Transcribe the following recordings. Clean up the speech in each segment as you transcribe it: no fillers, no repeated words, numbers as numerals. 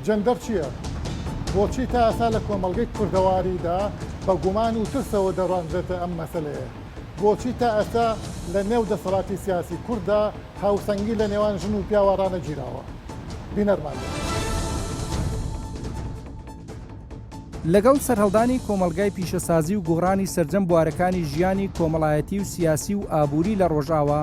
جەندەر چییە؟ بۆچی تا ئەسا لە کۆمەڵگەی کوردەواریدا بە گومان و ترسەوە دەڕانجێتە ئەم مەسەلەیە؟ بۆچی تا ئەسا لە نێو دەسەڵاتی سیاسی کووردا هاوسەنگی لە نێوان ژن و پیاوەڕانە گیراوە؟ بینەرمانە. لەگەڵ سەرهەڵدانی کۆمەلگای پیشەسازی و گۆڕانی سەرجەم بوارەکانی ژیانی کۆمەڵایەتی و سیاسی و ئابووری لە ڕۆژاوە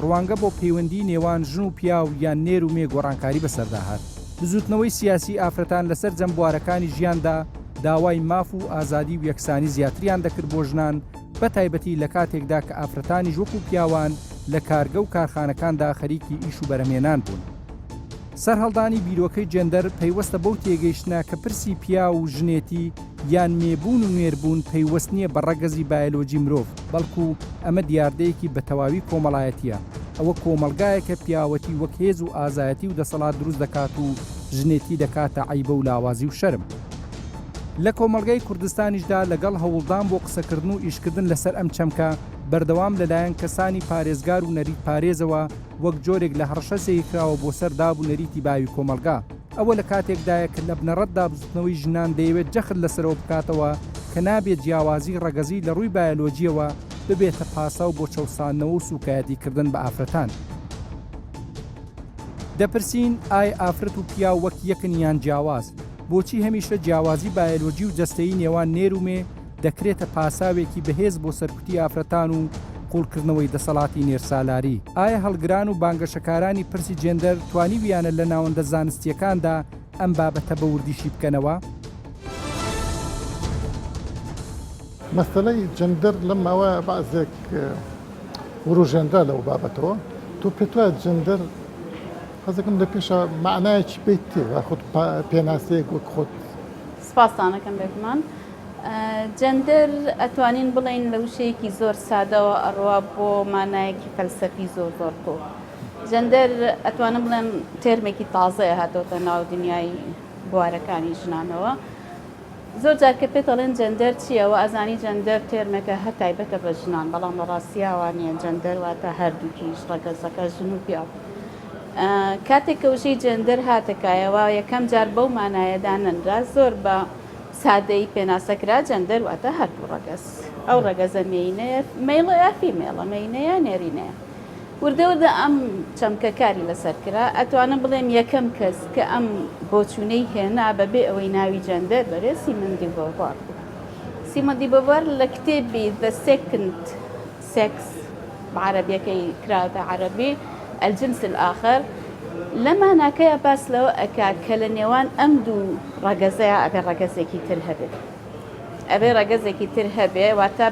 ڕوانگە بۆ پەیوەندی نێوان ژن و پیاو یان نێر و مێ گۆڕانکاری بەسەرداهات. بزوتنەوەی سیاسی ئافرەتان لەسەر جەمبوارەکانی ژیاندا داوای ماف و ئازادی و یەکسانی زیاتریان دەکرد بۆ ژنان بە تایبەتی لە کاتێکدا کە ئافرەتانی وەکو پیاوان لە کارگە و کارخانەکاندا خەریکی ئیش و بەرەمێنان بوون. سەرهەڵدانی بیرۆکەی جێندەر پەیوەستە بەو تێگەیشتە کە پرسی پیا و ژنێتی یان مێبوون و نوێربوون پەیوەست نییە بە ڕەگەزی بایۆلۆجی مرۆڤ، بەڵکو ئەمە دیاردەیەکی بە تەواوی کۆمەڵایەتیە. ئەوە کۆمەلگایەکە پیاوەتی وەک هێز و ئازایەتی و دەسەڵات دروست دەکات و ژنێتی دەکاتە عیبە و لاوازی و شەرم. لە کۆمەلگای کوردستانیشدا لەگەڵ هەوڵدان بۆ قسەکردن و ئیشکردن لەسەر ئەم چەمکە بەردەوام لەلایەن کەسانی پارێزگار و نەریت پارێزەوە وەک جۆرێک لە هەڕشەسێکی کراوە بۆ سەردا بوو نەریتی باوی کۆمەلگا. ئەوە لە کاتێکدایە کە لە بنەڕەتدا بزوتنەوەی ژنان دەیەوێت جەخت لەسەرەوە بکاتەوە کە نابێت جیاوازی ڕەگەزی لە ڕووی بایۆلۆجیەوە ببێتە پاسا و بۆ چەوسانەوە و سوکایەتیکردن بە ئافرەتان. دەپرسین ئایا ئافرەت و پیا وەک یەکن یان جیاواز؟ بۆچی هەمیشە جیاوازی بایۆلۆجی و جەستەیی نێوان نێر و مێ دەکرێتە پاساوێکی بەهێز بۆ سەرکوتی ئافرەتان و قوڵکردنەوەی دەسەڵاتی نێرسالاری؟ ئایا هەڵگران و بانگەشەکارانی پرسی جێندەر توانی ویانە لە ناوەندە زانستیەکاندا ئەم بابەتە بە وردیشی بکەنەوە؟ مەسەلەی جەندەر لەمەوە بەعزێک وروژێنرا لەو بابەتەوە. تۆ پێت وایە جەندەر حەزەکەم لە پێشە معنایەکی پێیت تێوە خۆت پێناسەیەک وەک خۆت؟ سپاسانەکەم بێگومان. جەندەر ئەتوانین بڵین لە وشەیەکی زۆر سادەوە ئەڕوا بۆ مانایەکی فەلسەفی زۆر زۆر تۆ. جەندەر ئەتوانم بڵێن تێرمێکی تازەیە هاتۆتە ناو دنیای بوارەکانی ژنانەوە. زۆر جار کە پێت دەڵێن جەندەر چییەوە ئەزانی جەندەر تێرمێکە هەر تایبەتە بە ژنان، بەڵام لە ڕاستیاوە نیە. جەندەر واتە هەردووکیش ڕەگەزەکە ژن و پیا. کاتێک کە وشەی جەندەر هاتەکایەوە یەکەم جار بەو مانایەدا نەنرا زۆر بە سادەی پێناسەکرا جەندەر واتە هەردوو ڕەگەز. ئەو ڕەگەزە مێینەیە مەیڵە یا فیمێڵە، مەینەیە نێرینەیە. وردەوردە ئەم چەمکەکاری لەسەر کرا ئەتوانم بڵێم یەکەم کەس کە ئەم بۆچوونەی هێنا بەبێ ئەوەی ناوی جەندەر بەرێ سیمۆن دی بۆڤوار بوو. سیمۆن دی بۆڤوار لە کتێبی The Second Sex بەعەرەبیەکەی کراوەتە عەرەبی الجنس الآخر لەما ناکەیە باس لەوە ئەکا کە لە نێوان ئەم دوو ڕەگەزەیە ئەبێ ڕەگەزێکی تر هەبێت. ئەبێ ڕەگەزێکی تر هەبێ واتە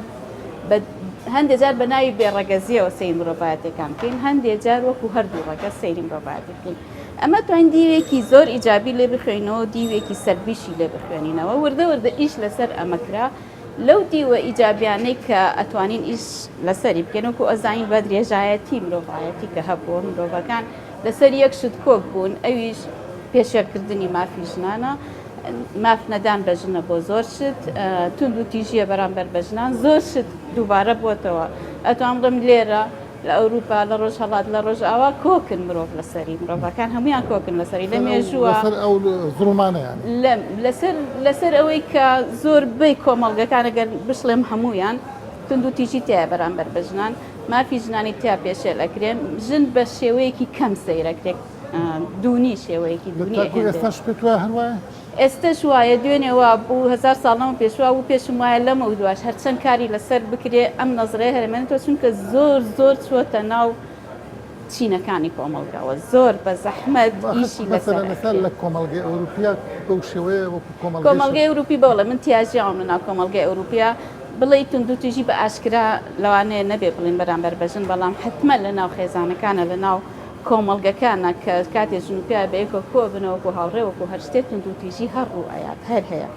هەندێک جار بە ناوی بێڕەگەزیەوە سەیری مرۆڤایەتەکان بکەین، هەندێک جار وەکو هەردوو ڕەگەز سەیری مرۆڤایەت بکەین. ئەمە توانین دیوێکی زۆر ئیجابی لێ بخوێنەوە، دیوێکی سەربیشی لێ بخوێنینەوە. وردە وردە ئیش لەسەر ئەمە کرا. لەو دیوە ئیجابیانەی کە ئەتوانین ئیش لەسەری بکەین وەکو ئەزانین بە درێژایەتی مرۆڤایەتی کە هەبووە مرۆڤەکان لەسەر یەک شت کۆک بوون، ئەویش پێشێرکردنی مافی ژنانە. ماف نەدان بە ژنە بۆ زۆر شت، تونند و تیژیە بەرامبەر بە ژنان زۆر شت دووبارە بۆتەوە. ئەتوان بڵم لێرە لە ئەوروپا لە ڕۆژهەڵات لە ڕۆژئاوا کۆکن مرۆڤ لەسەری مرۆڤەکان هەمویان کۆکن لەسەری لە مێژووە لەسەر ئەوەی کە زۆر بەی کۆمەڵگەکان ئەگەر بشڵێم هەمویان تونند و تیژی تایە بەرامبەر بە ژنان، مافی ژنانی تیا پێشێل ئەکرێن، ژن بە شێوەیەکی کەم سەیرەکرێت، دوونی شێوەیەکی دوونی ئێستش وایە دوێنێەوە بوو 1000 ساڵەمە پێشوا و پێشم وایە لەمە و دوش هەرچەند کاری لەسەر بکرێ ئەم نەزرەیە هەرمێنێتەوە چونکە زۆر زۆر چوەتە ناو چینەکانی کۆمەڵگاوە، زۆر بە زەحمەت ئیشی لەسەر لە کۆمەڵگەی ئەوروپیا بەو شێوەیە کۆمەڵگەی ئەوروپی بەڵێ من تیاژیاوم لە ناو کۆمەڵگەی ئەوروپیا بڵێ تونند و تیژی بە ئاشکرا لەوانەیە نەبێ بڵین بەرامبەر بەژن، بەڵام حتممە لە ناو خێزانەکانە لە ناو کۆمەڵگەکانە کە کاتێ ژنوپیا بەیەکە کۆ بنەوەکو هاوڕێوەکو هەر شتێت تونند و تیژی هەڕوو ئەیات هەر هەیە.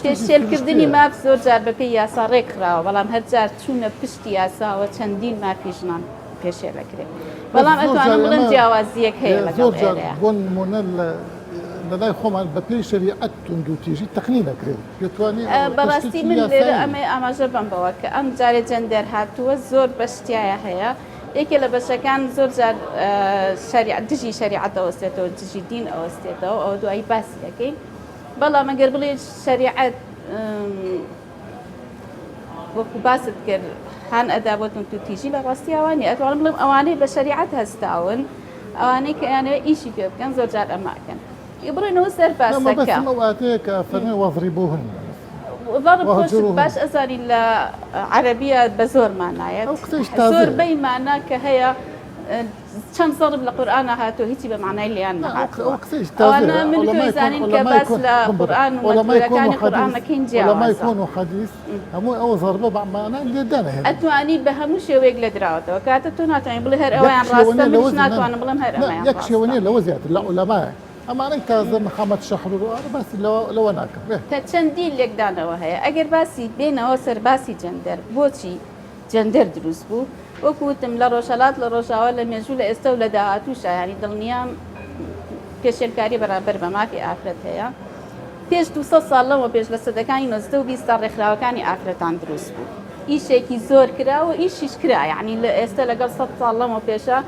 پێشێلکردنی ماف زۆر جار بە پێی یاسا ڕێکخراوە، بەڵام هەر جار چوونە پشتی یاساوە چەندین مافی ژنان پێشێلەکرێت، بەڵام ئەتوانم بڵێن جیاوازیەک هەیە لەگەڵ ئێرەیە. بۆ نمونە لەلای خۆمان بە پێی شەریعەت تونند و تیژی تەقنین نەکرێت. بەڕاستی من لێرە ئەمە ئاماژە بم بەوە کە ئەم جارێ جەندەر هاتووە زۆر بەشتیایە هەیە یەکێ لە بەشەکان زۆر جار دژی شریعەت ئەوەستێتەوە دژی دین ئەوەستێتەوە ئەو دوایی باسی دەکەین بەڵام ئەگەر بڵێ شریعەت وەکو باست کرد هەن ئەدابەتون تو تیژی لە ڕاستی ئەوانی ئەتوانم بڵێم ئەوانەی بە شریعەت هەستاون ئەوانەی کە یانەوە ئیشی پێ بکەن زۆر جار ئەماکەن بڕێنەوە سەر باسەکە ئەواتەیە فەرمی وەضریبوهن باش ئەزانی لە عەرەبیە بە زۆر مانایەت زۆر بەی مانا کە هەیە چەند زەڵب لە قورئانە هاتووە هیچی بە معنای لیان نەهاتووە ئەوانە من تۆی زانین کە باس لە قورئان و مەتبوعەکانی قورئانەکەین جیاوازە کۆن و حەدیث هەموو ئەوە زەربە بە مانای لێدانەهێن ئەتوانی بە هەموو شێوەیەک لە دراوەتەوە کاتە تۆ ناتوانین بڵێ هەر ئەویان ڕاستە منش ناتوانم بڵێم هەر ئەویان یەک شێوەیە لەوە زیاتر لە عولەمایە ئەمانەی تازە محەممەد شەحرورۆوانە باسی لەوە ناکەم کە چەندی لێکدانەوە هەیە ئەگەر باسی بێنەوە سەر باسی جەندەر بۆچی جەندەر دروست بوو وەکوتم لە ڕۆژهەڵات لە ڕۆژاوە لە مێژوو لە ئێستا و لە داهاتووشە ینی دڵنیام پێشێلکاری بەرامبەر بە مافی ئافرەت هەیە پێش 200 ساڵ لەوە پێش لە سەدەکانی 1920 تا ڕێکخراوەکانی ئافرەتان دروست بوو ئیشێکی زۆر کراوە ئیشیش کرا یعنی لە ئێستا لەگەڵ 100 ساڵ لەمە پێشە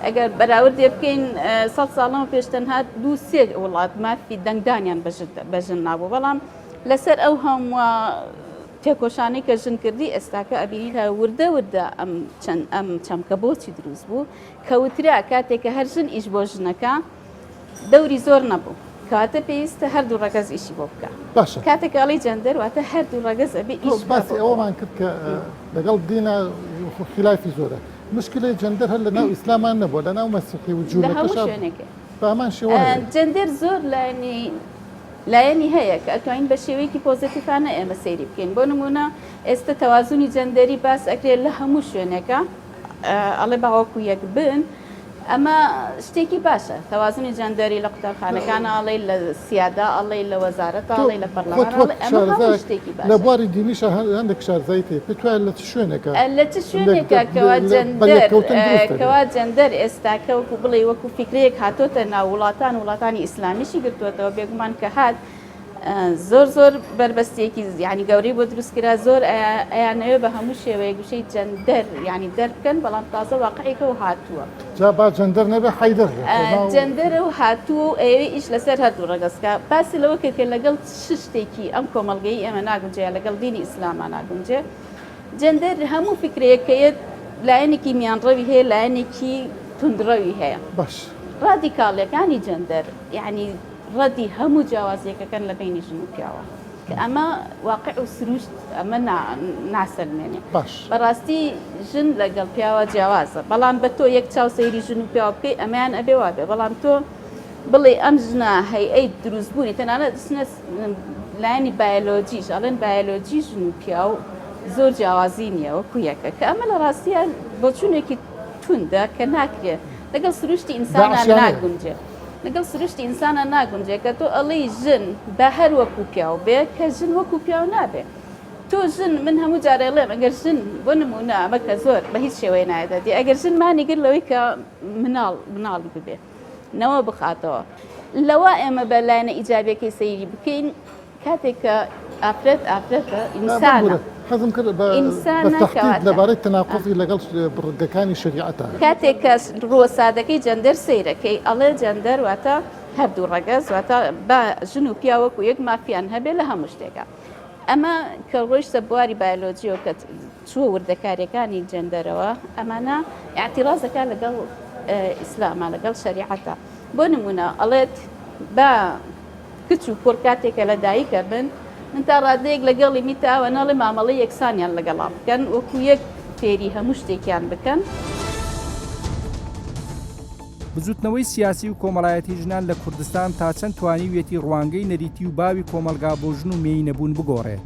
ئەگەر بەراوردێ بکەین 100 ساڵەوە پێش تەنها 2-3 وڵات مافی دەنگدانیان بەژن نابوو بەڵام لەسەر ئەو هەموو تێکۆشانەی کە ژن کردی ئێستاکە ئەبینی هە وردە ئەم چەمکە بۆچی دروست بوو کەوترا کاتێککە هەر ژن ئیش بۆ ژنەکە دەوری زۆر نەبوو کاتە پێویستە هەردوو ڕەگەز ئیشی بۆ بکە باشە کاتێکڵی جەندەر واتە هەردوو ڕەگەز ئەبێ ئیش باسی ئەوەمان کرد کە لەگەڵ دینە خلافی زۆرە مشکلی جەندەر هەر لە ناو ئیسلامان نەبووە لە ناو مەسیحی و جوولەکەش بەمان شێوە جەندەر زۆر لایەنی هەیە کە ئەتوانین بە شێوەیەکی پۆزتیفانە ئێمە سەیری بکەین بۆ نمونە ئێستا تەوازونی جەندەری باس ئەکرێت لە هەموو شوێنەکە ئەڵێ باوەکو یەک بن ئەمە شتێکی باشە تەوازنی جەندەری لە قوتابخانەکانە ئەڵێ لە سیادا ئەڵێ لە وەزارەتە ئەڵێ لە پەرلەمان ئەمە شتێکی باشە لە بواری دینیش هەندێک شارزایی تێ پێتوانێت لە چ شوێنێکە لە چ شوێنێکە کەوا جەندەر ئێستاکە وەکو بڵێ وەکو فکرەیەک هاتۆتە ناو وڵاتانی ئیسلامیشی گرتووەتەوە بێگومان کە هات زۆر بربەستێکی ینی گەورەی بۆ دروستکرا زۆر ئەیانەوێ بە هەموو شێوەیە گوشەی جەندەر ینی دەربکەن بەڵام تازە واقعیکە و هاتووە جا با جەندەر نەبێ حەیدەر جەندەرە و هاتوو ئەوێ ئیش لەسەر هەردوو ڕەگەزکە باسی لەوە کە لەگەڵ شتێکی ئەم کۆمەڵگەی ئێمە ناگونجێ لەگەڵ دینی ئیسلامان ناگونجێ جەندەر هەموو فکرەیەکەیە لایەنێکی میانڕەوی هەیە لایەنێکی توندڕەوی هەیە باش ڕادیکاڵیەکانی جەندەر یعنی ڕەدی هەموو جیاوازیەکەکەن لە بینی ژن و پیاوە کە ئەمە واقع و سروشت ئەمە ناسەلمێنێ بەڕاستی ژن لەگەڵ پیاوە جیاوازە بەڵام بە تۆ یەک چاو سەیری ژن و پیاوە بکەی ئەمەیان ئەبێ وابێ بەڵام تۆ بڵێ ئەم ژنە هەیئەی دروستبوونی تەنانەت لایەنی بایۆلۆجیش ئەڵێن بایۆلۆجی ژن و پیاو زۆر جیاوازی نییە وەکو یەکە کە ئەمە لە ڕاستیە بۆ چوونێکی توندە کە ناکرێت لەگەڵ سروشتی ئینسانان ناگونجێ لەگەڵ سروشتی ئینسانە ناگونجێ کە تۆ ئەڵێی ژن بە هەر وەکو پیاو بێ کە ژن وەکو پیاو نابێ تۆ ژن من هەموو جارێڵێم ئەگەر ژن بۆ نمونە ئەمە کە زۆر بە هیچ شێوەیە نایدەدی ئەگەر ژن مانیگر لەوەی کە مناڵی ببێ نەوە بخاتەوە لەوە ئێمە بە لایەنە ئیجابیەکەی سەیری بکەین کاتێک کە ئافرەتە ئینسانە حەزم کرد بە تەختی لەبارەی تەناقضی لەگەڵ بڕگەکانی شریعەتە کاتێک کە ڕۆ سادەکەی جەندەر سەیرەکەی ئەڵێ جەندەر واتە هەردوو ڕەگەز واتە بە ژن و پیاوەکو یەک مافیان هەبێ لە هەموو شتێکە ئەمە کە ڕۆیشتە بواری بایۆلۆجیەوە کە چووە وردەکاریەکانی جەندەرەوە ئەمانە ئاعتیرازەکە لەگەڵ ئیسلامە لەگەڵ شریعەتە بۆ نمونە ئەڵێت بە کچ و کوڕ کاتێکە لە دایکە بن من تا ڕادەیەک لەگەڵی میتاوە ناڵێ مامەڵی یەکسانیان لەگەڵا بکەن وەکو یەک فێری هەموو شتێکیان بکەن. بزوتنەوەی سیاسی و کۆمەڵایەتی ژنان لە کوردستان تا چەند توانیوێتی ڕوانگەی نەریتی و باوی کۆمەلگا بۆ ژن و مێی نەبوون بگۆڕێ.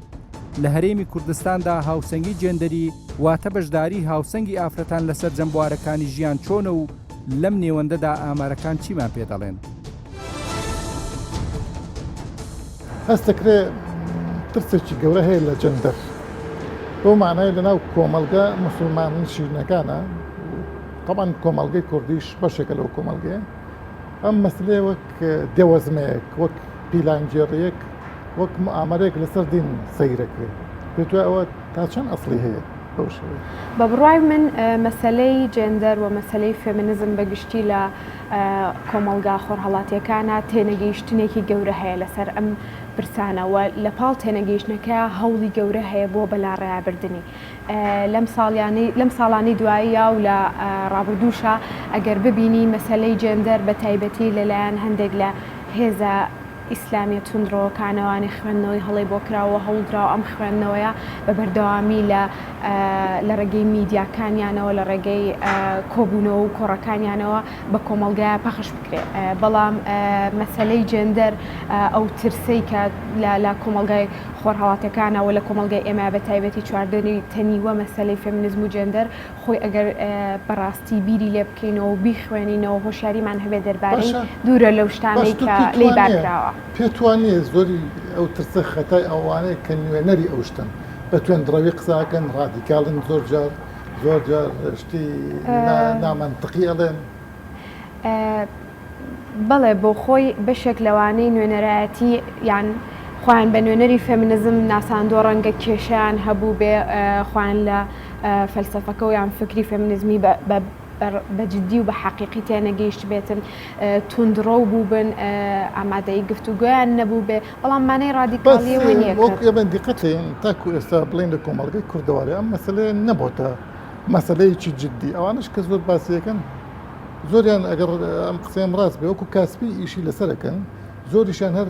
لە هەرێمی کوردستاندا هاوسەنگی جێندەری واتە بەشداری هاوسەنگی ئافرەتان لەسەر جەمبوارەکانی ژیان چۆنە و لەم نێوەندەدا ئامارەکان چیمان پێ دەڵێن؟ هەستەکرێ ترسێکی گەورە هەیە لە جەندەر بۆ معنای لەناو کۆمەلگە موسڵمان شیرنەکانە طبعا کۆمەلگەی کوردیش بەشێکە لەو کۆمەلگەیە ئەم مەسلێ وەک دێوەزمەیەک وەک پیلانجێڕیەک وەک ئامارێک لەسەر دین سەیرەکرێت پێتوای ئەوە تا چەند ئەسڵی هەیە بەو شێوەیە. بە بڕای من مەسلەی جێندەر و مەسلەی فێمینیزم بەگشتی لە کۆمەلگا خۆرهەڵاتیەکانە تێنەگەیشتنێکی گەورە هەیە لەسەر ئەم پرسانەوە لە پاڵ تێنەگەیشتنەکە هەوڵی گەورە هەیە بۆ بەلاڕێیابردننی لەم ساڵانی دواییە و لە ڕابردووشە ئەگەر ببینی مەسلەی جێندەر بە تایبەتی لەلایەن هەندێک لە هێزە ئیسلامی تونندڕەوەکانەوانی خوێندنەوەی هەڵی بۆ کراوە هەوڵدراوە ئەم خوێندنەوەیە بە بەردەوامی لە ڕێگەی میدیاکانیانەوە لە ڕێگەی کۆبوونەوە و کۆڕەکانیانەوە بە کۆمەلگایە پەخش بکرێت بەڵام مەسلەی جێندەر ئەو ترسەی کە لە کۆمەلگای خۆرهەڵاتەکانەوە لە کۆمەلگای ئێمە بە تایبەتی چواردنی تەنیوە مەسلەی فێمینیزم و جێندەر خۆی ئەگەر بەڕاستی بیری لێ بکەینەوە و بیخوێنینەوە هۆشیاریمان هەبێت دەربارەی دوورە لەو شتانەی کە لی باکراوە پێتوانێ زۆری ئەو ترسە خەتای ئەوانەیە کە نوێنەری ئەو شتن بەتوێن دڕەوی قساکەن ڕادیکاڵن زۆر جار شتی نامەنتقی ئەڵێن بەڵێ بۆ خۆی بەشێک لەوانەی نوێنەرایەتی یان خوان بە نوێنەری فێمینیزم ناساندۆ ڕەنگە کێشیان هەبوو بێ خوان لە فەلسەفەکە و یان فکری فێمینیزمی بەجددی و بە حەقیقی تێنەگەیشت بێتن توندڕە و بوو بن ئامادەی گفتوگویان نەبوو بێ بەڵام مانەی ڕادیکاڵیەوە نییە وەکێبن دیقەتین تاکو ئێستا بڵین لە کۆمەڵگەی کوردەواری ئەم مەسلەیە نەبووتە مەسلەیەکی جددی ئەوانش کە زۆر باسیەکەن زۆریان ئەگەر ئەم قسەیان ڕاست بێ وەکو کاسبی ئیشی لەسەرەکەن زۆریشان هەر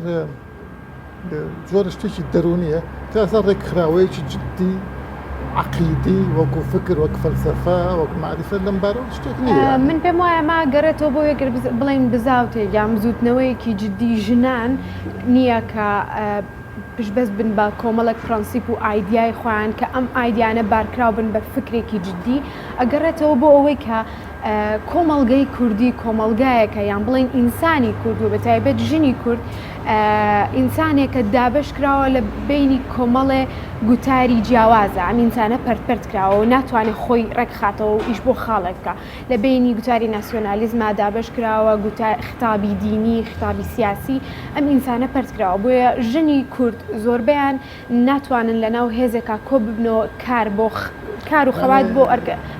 زۆر شتێکی دەرونیە تا ئێستا ڕێکخراوەیەکی جددی عقیدی وەکو فکر وەک فەلسەفە وەک معریفەت لەم بارەوە شتێک نییە من پێم وایە ما گەڕێتەوە بۆ یەکر بڵین بزاوتێک یان زوتنەوەیەکی جددی ژنان نییە کە پشبەست بن بە کۆمەڵک پرەنسیپ و ئایدیای خۆیان کە ئەم ئایدیانە بارکراو بن بە فکرێکی جددی ئەگەڕێتەوە بۆ ئەوەی کە کۆمەڵگەی کوردی کۆمەلگایەکە یان بڵین ئینسانی کورد و بەتایبەت ژنی کورد ئینسانێکە دابش کراوە لە بینی کۆمەڵێ گوتاری جیاوازە ئەم ئینسانە پەرپەرت کراوە و ناتوانێت خۆی ڕێکخاتەوە و ئیش بۆ خاڵێککە لە بینی گوتاری ناسیۆنالیزما دابش کراوە خطابی دینی خطابی سیاسی ئەم ئینسانە پەرت کراوە بۆیە ژنی کورد زۆربیان ناتوانن لەناو هێزێکا کۆ ببنەوە کار و خەوات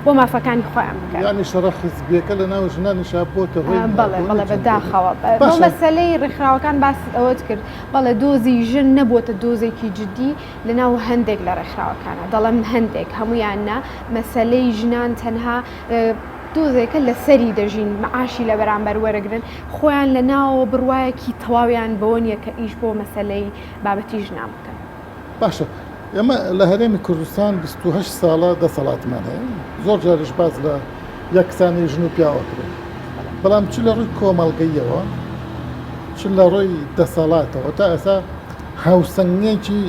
بۆ مافەکانی خۆیان بکەن یانی شەڕە حیزبیەکە لە ناو ژنانیشا بۆتە بەڵێ بەداخەوە بۆ مەسەلەی ڕێکخراوەکان باس ئەوەت کرد بەڵێ دۆزی ژن نەبووتە دۆزێکی جددی لە ناو هەندێک لە ڕێکخراوەکانە دەڵێم هەندێک هەمویاننا مەسەلەی ژنان تەنها دۆزێکە لە سەری دەژین معاشی لە بەرامبەر وەرەگرن خۆیان لە ناوە بڕوایەکی تەواویان بەوە نییە کە ئیش بۆ مەسەلەی بابەتی ژنان بکەن باشە ئێمە لە هەرێمی کوردستان 28 ساڵە دەسەڵاتمان هەیە زۆر جاریش باز لە یەکسانی ژن و پیاوەکرێن بەڵام چ لە ڕووی کۆمەڵگەیەوە چ لە ڕۆی دەسەڵاتەوە تا ئێستا هاوسەنگێکی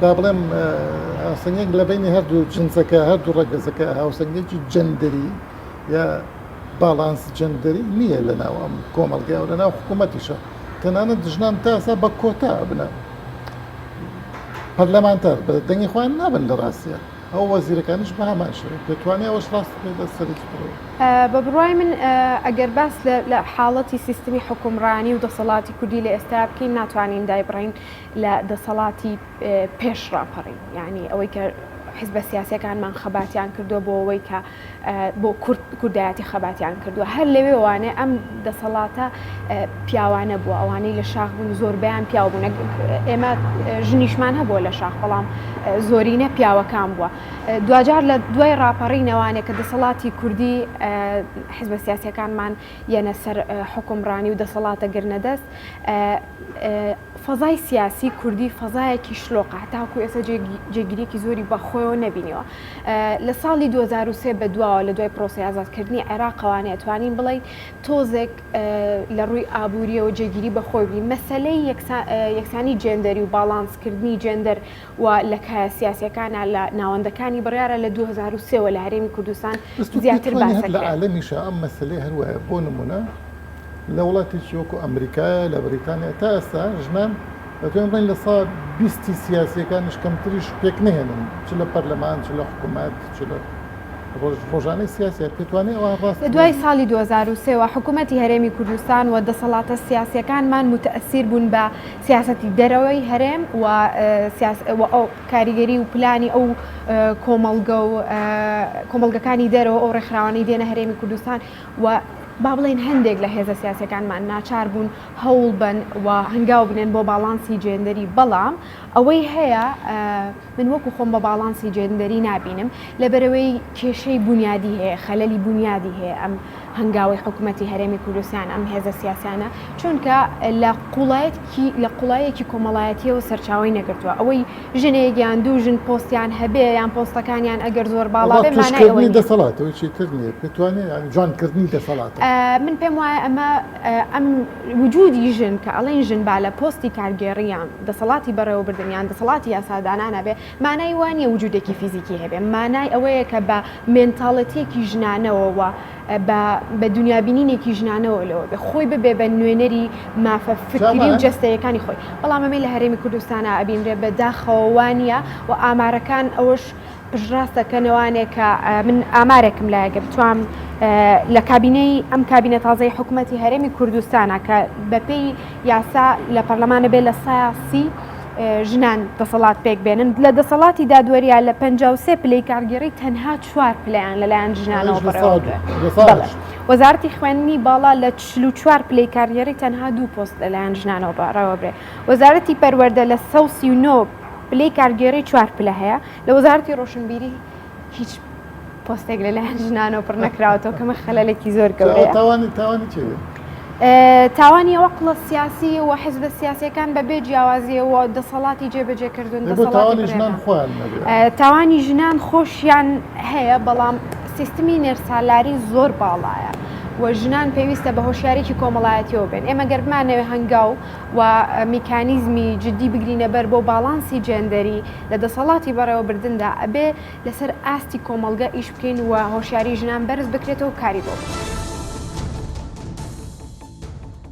با بڵێم هاوسەنگێک لە بینی هەردوو جنسەکە هەردوو ڕەگەزەکە هاوسەنگێکی جەندەری یا باڵانس جەندەری نییە لە ناو ئەم کۆمەڵگەیەوە لە ناو حکوومەتیشە تەنانەت ژنان تا ئێستا بە کۆتا بنە پەرلەمانتەر بە دەنگی خۆیان نابن لە ڕاستیە ئەو وەزیرەکانیش بە هەمان شێوە دەتوانێت ئەوەش ڕاست بێتە سەرێکی بڕۆ بە بڕای من ئەگەر باس لە حاڵەتی سیستمی حکومڕانی و دەسەڵاتی کوردی لە ئێستا بکەین ناتوانین دایبڕین لە دەسەڵاتی پێش ڕاپەڕین یعنی ئەوەی کە حیزبە سیاسیەکانمان خەباتیان کردووە بۆ ئەوەی کە بۆ کوردایەتی خەباتیان کردووە هەر لەوێوانێ ئەم دەسەڵاتە پیاوانە بووە ئەوانەی لە شاخ بوون زۆربیان پیاو بوون ئێمە ژنیشمان هەبووە لە شاخ بەڵام زۆرینە پیاوەکان بووە دوجار لە دوای ڕاپەڕینەوانێک کە دەسەڵاتی کوردی حیزبە سیاسیەکانمان یەنە سەر حکومڕانی و دەسەڵاتە گرنەدەست فەزای سیاسی کوردی فەزایەکی شلۆقە تاکو ئێستا جێگیریەکی زۆری بەخۆیەوە نەبینیەوە لە ساڵی 2023 بەدواوە لە دوای پرۆسی ئازادکردنی عێراقەوانێ توانین بڵێین تۆزێک لە ڕووی ئابوووریەوە جێگیری بەخۆی بین مەسەلەی یەکسانی جێندەری و باڵانسکردنی جێندەر و لە کایە سیاسیەکانە لە ناوەندەکانی بڕیارە لە 2023 لە هەرێمی کوردستان زیاتر باسەکرێت لە عالەمیشە ئەم مەسەلەی هەروایە بۆ نمونە لە وڵاتێکی وەکو ئەمریکا لە بریتانیا تا ئێستا ژنان دەتوانین بڵین لە ساڵ 20 سیاسیەکانش کەمتریش پێک نهێنن چ لە پەرلەمان چ لە حکوومەت چ لە ڕۆژانەی سیاسی پێتوانێت ئەوە ڕاست دوای ساڵی 2023 حکوومەتتی هەرێمی کوردستان و دەسەڵاتە سیاسیەکانمان متەئسیر بوون بە سیاسەتی دەرەوەی هەرێم و ئەو کاریگەری و پلانی ئەو کۆمەڵگەکانی دەرەوە ئەو ڕێکخراوانی دێنە هەرێمی کوردستان و با بڵێن هەندێک لە هێزە سیاسەکانمان ناچار بوون هەوڵ بن و هەنگاو بنێن بۆ باڵانسی جێندەری بەڵام ئەوەی هەیە من وەکو خۆم بە باڵانسی جێندەری نابینم لەبەرەوەی کێشەی بنیادی هەیە خەلەلی بنیادی هەیە ئەم هەنگاوی حکوومەتتی هەرێمی کوردستان ئەم هێزە سیاسیانە چونکە لە قوڵایەکی کۆمەڵایەتیەوە سەرچاوی نەگرتووە ئەوەی ژنێکیان دوو ژن پۆستیان هەبێ یان پۆستەکانیان ئەگەر زۆر باڵا بێ مانای ئەوەی دەسەڵاتەوەی چیتر نییە پێتوانێت جوانکردنی دەسەڵات من پێم وایە ئەم وجودی ژن کە ئەڵێن ژن با لە پۆستی کارگێڕیان دەسەڵاتی بەڕێوەبردنیان دەسەڵاتی یاسادانانە بێ مانای وانە وجودێکی فیزیکی هەبێ مانای ئەوەیە کە بە مێنتاڵەتێکی ژنانەوە بە دنیابینینێکی ژنانەوە لەوە بێ خۆی ببێ بە نوێنەری مافە فکری و جەستەیەکانی خۆی بەڵام ئەمەی لە هەرێمی کوردستانە ئەبینرێ بە داخەوەوانە و ئامارەکان ئەوەش پژڕاستەکەنەوانێک کە من ئامارێکم لایەگە بتوام لە کابینەی ئەم کابینە تازای حکوومەتتی هەرێمی کوردستانە کە بەپێی یاسا لە پەرلەمانە بێ لە سایاسی ژنان دەسەڵات پێک بێنن لە دەسەڵاتی دادوەریە لە 53 پلەی کارگەڕی تەنها 4 پلەیان لەلایەن ژنانەوە بەڕێوەبرێ وەزارەتی خوێندنی باڵا لە 44 پلەی کارگەڕی تەنها 2 پۆست لەلایەن ژنانەوە بەڕێوەبرێ وەزارەتی پەروەردە لە 139 پلەی کارگەڕی 4 پلە هەیە لە وەزارەتی ڕۆشنبیری هیچ پۆستێک لەلایەن ژنانەوە پڕ نەکراوەتەوە کەمە خەلەلێکی زۆر گەورەیە تاوانی چێ تاوانی ئەوە قڵە سیاسی و حزب سیاسیەکان بەبێ جیاوازیەوە دەسەڵاتی جێبەجێکردن تاوانی ژنان خۆشیان هەیە بەڵام سیستمی نێرسالاری زۆر باڵایە و ژنان پێویستە بە هۆشیارێکی کۆمەڵایەتیەوە بێن ئێمە گەرمانەوێ هەنگاو و میکانیزمی جددی بگرینە بەر بۆ باڵانسی جێندەری لە دەسەڵاتی بەڕێوەبردندا ئەبێ لەسەر ئاستی کۆمەڵگە ئیش بکەین و هۆشیاری ژنان بەرز بکرێتەوە کاری بۆ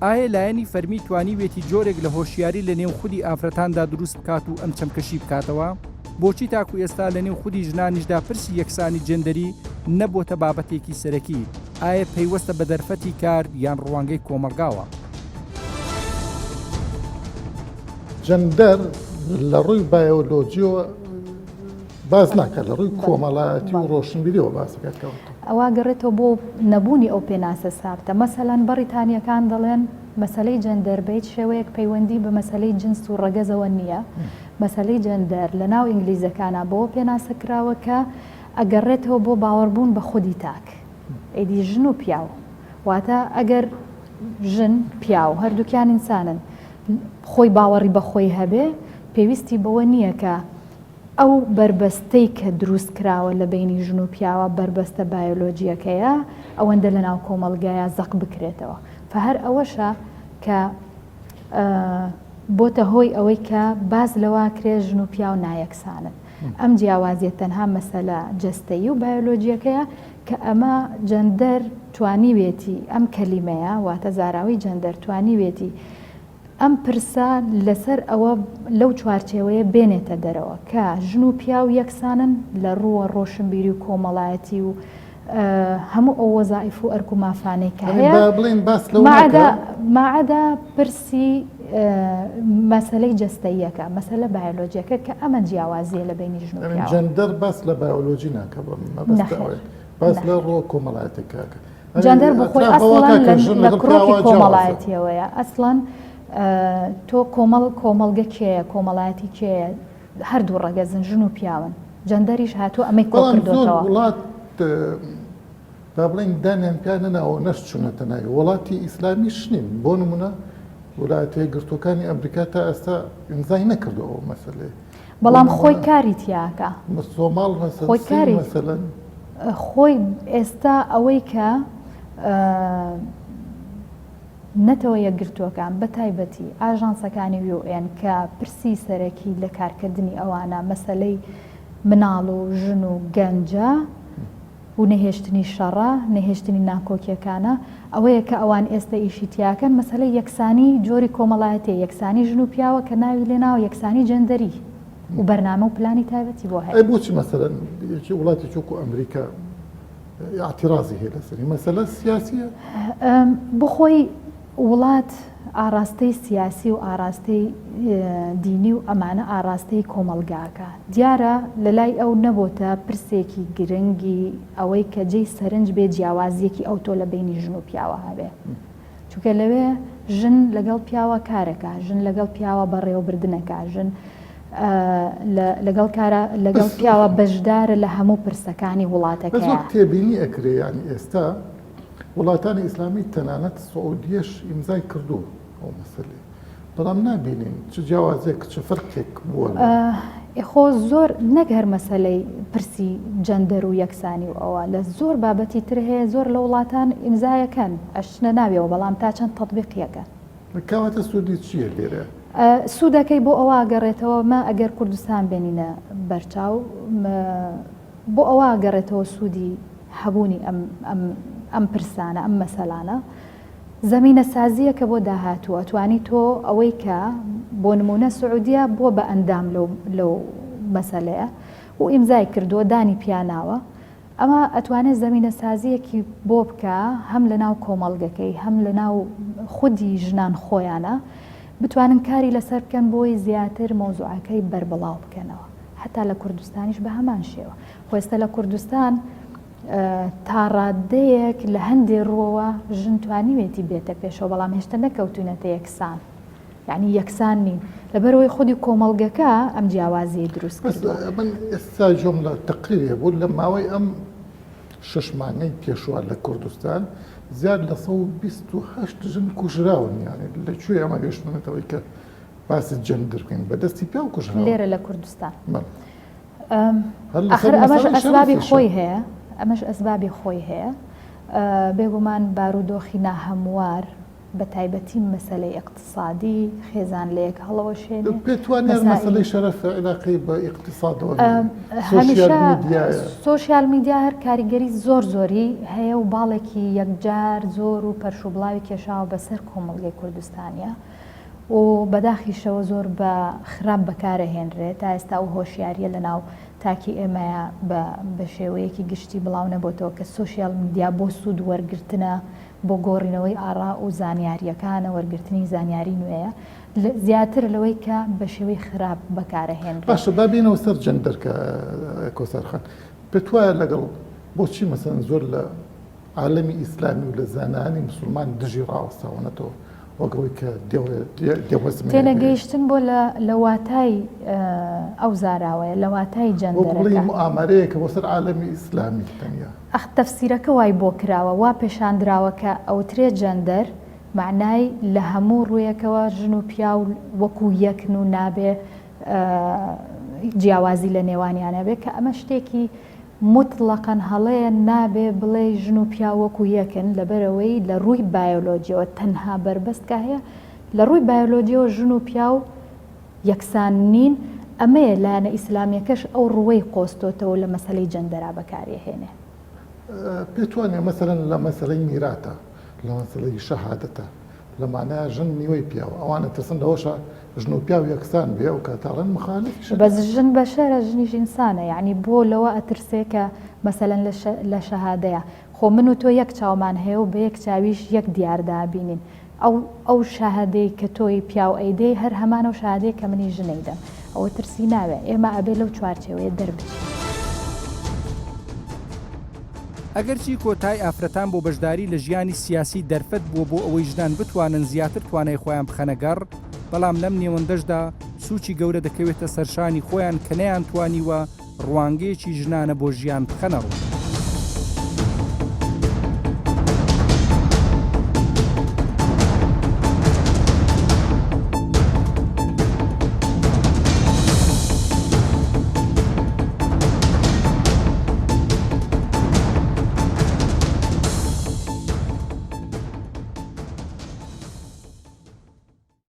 ئایا لایەنی فەرمی توانیوێتی جۆرێک لە هۆشیاری لە نێو خودی ئافرەتاندا دروست بکات و ئەم چەمکەشی بکاتەوە بۆچی تاکو ئێستا لە نێو خودی ژنانیشدا پرسی یەکسانی جێندەری نەبووتە بابەتێکی سەرەکی ئایا پەیوەستە بە دەرفەتی کار یان ڕوانگەی کۆمەلگاوە جەندەر لە ڕووی بایۆلۆجیەوە باز ناکات لە ڕووی کۆمەڵایەتی و ڕۆشنبیریەوە باسەکەتەوە ئەوە گەڕێتەوە بۆ نەبوونی ئەو پێناسە سافتە مەسەلەن بەریتانیەکان دەڵێن مەسلەی جەندەربیت شێوەیەک پەیوەندی بە مەسلەی جنس و ڕەگەزەوە نییە مەسلەی جەندەر لە ناو ئینگلیزەکانە بۆ پێناسەکراوە کە ئەگەڕێتەوە بۆ باوەڕبوون بە خودی تاک ئیدی ژن و پیاو واتە ئەگەر ژن پیاو هەردووکیان ئینسانن خۆی باوەڕی بە خۆی هەبێ پێویستی بەوە نییە کە ئەو بربەستەی کە دروست کراوە لە بینی ژن و پیاوە بربەستە بایۆلۆجیەکەیە ئەوەندە لە ناو کۆمەڵگایە زەق بکرێتەوە فهەر ئەوەشە کە بۆتە هۆی ئەوەی کە باز لەوە کرێ ژن و پیاو نایەکسانن ئەم جیاوازیە تەنها مەسەلە جەستەیی و بایۆلۆجیەکەیە کە ئەمە جەندەر توانیوێتی ئەم کەلیمەیە واتە زاراوی جەندەر توانیوێتی ئەم پرسە لەسەر ئەوە لەو چوارچێوەیە بێنێتە دەرەوە کە ژن و پیاو یەکسانن لە ڕووە ڕۆشنبیری و کۆمەڵایەتی و هەموو ئەو وەزائیف و ئەرک و مافانەی کە هەیە ماعەدا پرسی مەسەلەی جەستەییەکە مەسەلە بایۆلۆجیەکە کە ئەمە جیاوازیە لە بینی ژن و پیاو جەندەر باس لە بایۆلۆجی ناکە باس لە ڕووە کۆمەڵایەتەکە جەندەر بخۆی ئەسڵەن لە کڕۆکی کۆمەڵایەتیەوەیە ئەسڵەن تۆ کۆمەڵگە کێیە کۆمەڵایەتی کێیە هەردوو ڕەگەزن ژن و پیاون جەندەریش هاتووە ئەمەی کۆ کردوتەوە وڵات با بڵێن دانیان پیانەناوە نەشچوونەتە ناوی وڵاتی ئیسلامی شنین بۆ نمونە وڵاتە گرتوەکانی ئەمریکا تا ئێستا ئیمزای نەکردەوە مەسەلەی بەڵام خۆی کاری تیاکە سۆماڵ خۆی کاری خۆی ئێستا ئەوەی کە نەتەوە یەکگرتووەکان بە تایبەتی ئاژانسەکانی UN کە پرسی سەرەکی لە کارکردنی ئەوانە مەسەلەی مناڵ و ژن و گەنجە و نەهێشتنی شەڕە نەهێشتنی ناکۆکیەکانە ئەوەیە کە ئەوان ئێستا ئیشیتیاکەن مەسەلەی یەکسانی جۆری کۆمەڵایەتێ یەکسانی ژن و پیاوە کە ناوی لێناوە یەکسانی جەندەری و بەرنامە و پلانی تایبەتی بۆ هەیە بۆچی مەسەلەن یەکی وڵاتی چووکو ئەمریکا اعتراضی هەیە لەسەری مەسەلە سیاسیە بخۆی وڵات ئاراستەی سیاسی و ئاراستەی دینی و ئەمانە ئاراستەی کۆمەلگاکە دیارە لە لای ئەو نەبۆتە پرسێکی گرنگی ئەوەی کە جێی سەرنج بێ جیاوازیەکی ئەو تۆ لە بینی ژن و پیاوە هەبێ چونکە لەوێ ژن لەگەڵ پیاوە کارەکە ژن لەگەڵ پیاوە بەڕێوەبردنەکە ژن لەگەڵ پیاوە بەشدارە لە هەموو پرسەکانی وڵاتەکە زۆر تێبینی ئەکرێ ینی ئێستا وڵاتانی ئیسلامی تەنانەت سعودیەش ئیمزای کردو ئەو مەسەلەی بەڵام نابینین چ جیاوازێک چ فەرقێک بووە خۆ زۆر نەک هەر مەسەلەی پرسی جەندەر و یەکسانی و ئەوە لە زۆر بابەتی تر هەیە زۆر لە وڵاتان ئیمزایەکەن ئەشنە ناوێەوە بەڵام تا چەند تەطبیقیەکە کاواتە سوودی چییە لێرە؟ سوودەکەی بۆ ئەوە گەڕێتەوە مە ئەگەر کوردستان بێنینە بەرچاو بۆ ئەوە گەڕێتەوە سوودی هەبوونی ئەم پرسانە ئەم مەسەلانە زەمینە سازیە کە بۆ داهاتووە توانی تۆ ئەوەی کە بۆ نمونە سعودیە بۆ بە ئەندام لەو مەسەلەیە و ئیمزای کردووە دانی پیاناوە ئەمە ئەتوانێت زەمینە سازیەکی بۆ بکە هەم لە ناو کۆمەڵگەکەی هەم لە ناو خودی ژنان خۆیانە بتوانن کاری لەسەر بکەن بۆی زیاتر مۆزوعەکەی بەربڵاو بکەنەوە هەتا لە کوردستانیش بە هەمان شێوە خۆستا لە کوردستان تا ڕادەیەک لە هەندێک ڕۆوە ژن توانیوێتی بێتە پێشەوە بەڵام هێشتا نەکەوتونەتە یەکسان یعنی یەکسان نین لەبەرەوەی خودی کۆمەڵگەکە ئەم جیاوازی دروست کردووە من ئێستا جۆم لە تەقریرێ بوو لە ماوەی ئەم شەشمانەی پێشوە لە کوردستان زیاد لە 128 ژن کوژراون یانی لەکوێ ئەمە گەشتنێتەوەی کە باسی جەندەر بکەین بەدەستی پیا و کوژراون لێرە لە کوردستان ئەخر ئەمەش ئەسبابی خۆی هەیە ئەمەش ئەسبابی خۆی هەیە بێگومان بارودۆخی ناهەموار بە تایبەتی مەسەلەی اقتصادی خێزان لە یەک هەڵەوەشێن پێتوانێت مەسەلەی شەرەف علاقەی بە اقتصادەوە هەمیشە سۆشیال میدیا هەر کاریگەری زۆری هەیە و باڵێکی یەکجار زۆر و پەرشوبڵاوی کێشاوە بەسەر کۆمەڵگەی کوردستانیە و بەداخیشەوە زۆر بە خراپ بەکارەهێنرێت تا ئێستا و هۆشیاریە لە ناو تاکی ئێمەیە بە شێوەیەکی گشتی بڵاو نەبووتەوە کە سۆشیال میدیا بۆ سوود وەرگرتنە بۆ گۆڕینەوەی ئاڕا و زانیاریەکانە وەرگرتنی زانیاری نوێیە زیاتر لەوەی کە بە شێوەی خراپ بەکارەهێنرێت باشە بابینەوە سەر جەندەرکە کۆسەرخان پێت وایە لەگەڵ بۆچی مەسەن زۆر لە عالەمی ئیسلامی و لە زانانی مسلمان دژی ڕاوەستاوەنەتەوە وەگەوەی کە دێوەزمێنێت تێنەگەیشتن بۆ لە واتای ئەو زاراوەیە لە واتای جەندەرەکە ئامارەیەکە بۆ سەر عالەمی ئیسلامی تەنیا تەفسیرەکە وای بۆ کراوە وا پێشاندراوە کە ئەوترێ جەندەر معنای لە هەموو ڕوویەکەوە ژن و پیا و وەکو یەکن و نابێ جیاوازی لە نێوانیانە بێت کە ئەمە شتێکی مطلقاً هەڵەیە نابێ بڵێ ژن و پیا وەکو یەکن لەبەرەوەی لە ڕووی بایۆلۆجیەوە تەنها بربەستکە هەیە لە ڕووی بایۆلۆجیەوە ژن و پیا و یەکسان نین ئەمەیە لایەنە ئیسلامیەکەش ئەو ڕووەی قۆستۆتەوە لە مەسەلەی جەندەرا بەکارهێنێ پێت وانێ مەسەلەن لە مەسەلەی میراتە لە مەسەلەی شەهادەتە لەمانەیە ژن نیوەی پیاوە ئەوانە ترسن لەوەشە ژن و پیا و یەکسان بێ و کاتاڵەن مخالف بەس ژن بەشەرە ژنیش ئینسانە یعنی بۆ لەوە ئەترسێکە مەسەلەن لە شەهادەیە خۆ من و تۆ یەک چاومان هەیە و بە یەک چاویش یەک دیاردا بینین ئەو شاهدەی کە تۆی پیاو ئەیدەی هەر هەمانە و شادەیە کە منی ژنەیدەم ئەوە ترسی ناوێ ئێمە ئەبێ لەو چوارچێوەیە دەربچین ئەگەرچی کۆتای ئافرەتان بۆ بەشداری لە ژیانی سیاسی دەرفەت بووە بۆ ئەوەی ژنان بتوانن زیاتر توانای خۆیان بخەنەگەڕ بەڵام لەم نێوەندەشدا سوچی گەورە دەکەوێتە سەرشانی خۆیان کە نەیان توانیوە ڕوانگەیەکی ژنانە بۆ ژیان بخەنەڕوو